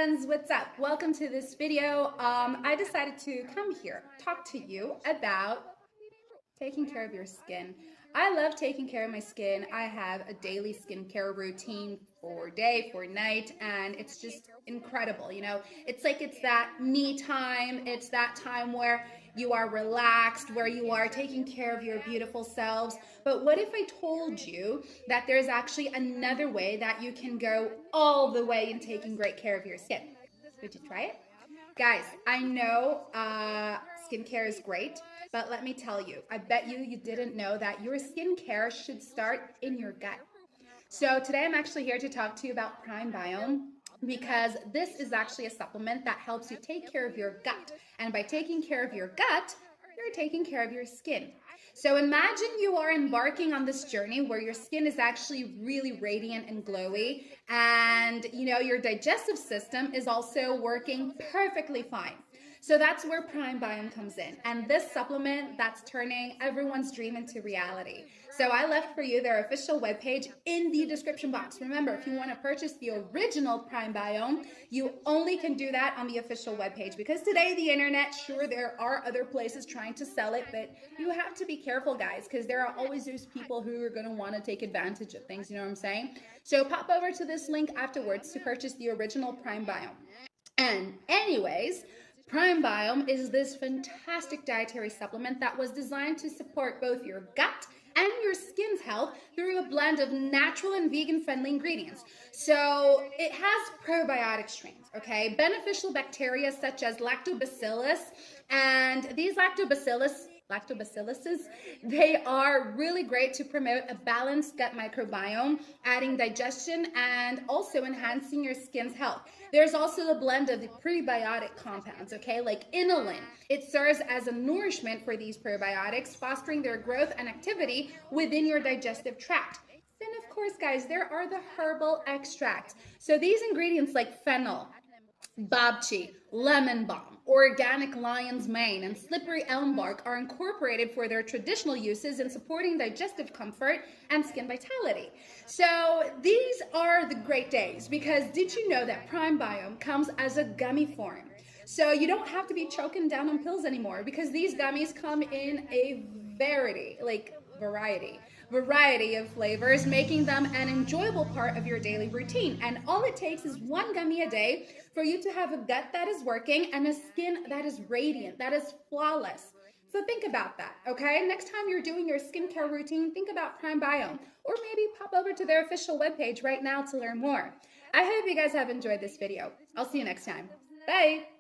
friends, what's up? Welcome to this video. I decided to come here, talk to you about taking care of your skin. I love taking care of my skin. I have a daily skincare routine for day, for night, and it's just incredible. You know, it's like it's that me time. It's that time where you are relaxed, where you are taking care of your beautiful selves. But what if I told you that there's actually another way that you can go all the way in taking great care of your skin? Would you try it? Guys, I know skincare is great, but let me tell you, I bet you didn't know that your skincare should start in your gut. So today I'm actually here to talk to you about Primebiome because this is actually a supplement that helps you take care of your gut. And by taking care of your gut, you're taking care of your skin. So imagine you are embarking on this journey where your skin is actually really radiant and glowy, and your digestive system is also working perfectly fine. So that's where Primebiome comes in, and this supplement that's turning everyone's dream into reality. So I left for you their official webpage in the description box. Remember, if you want to purchase the original Primebiome, you only can do that on the official webpage, because today the internet, sure, there are other places trying to sell it, but you have to be careful, guys, because there are always those people who are going to want to take advantage of things, you know what I'm saying? So pop over to this link afterwards to purchase the original Primebiome. And anyways, Primebiome is this fantastic dietary supplement that was designed to support both your gut and your skin's health through a blend of natural and vegan-friendly ingredients. So it has probiotic strains, okay? Beneficial bacteria such as lactobacillus, and these lactobacilluses, they are really great to promote a balanced gut microbiome, adding digestion and also enhancing your skin's health. There's also the blend of the prebiotic compounds, okay, like inulin. It serves as a nourishment for these probiotics, fostering their growth and activity within your digestive tract. Then, of course, guys, there are the herbal extracts. So these ingredients like fennel, babchi, lemon balm, organic lion's mane, and slippery elm bark are incorporated for their traditional uses in supporting digestive comfort and skin vitality. So these are the great days, because did you know that Primebiome comes as a gummy form? So you don't have to be choking down on pills anymore, because these gummies come in a variety of flavors, making them an enjoyable part of your daily routine. And all it takes is one gummy a day for you to have a gut that is working and a skin that is radiant, that is flawless. So think about that, okay? Next time you're doing your skincare routine, think about Primebiome, or maybe pop over to their official webpage right now to learn more. I hope you guys have enjoyed this video. I'll see you next time. Bye!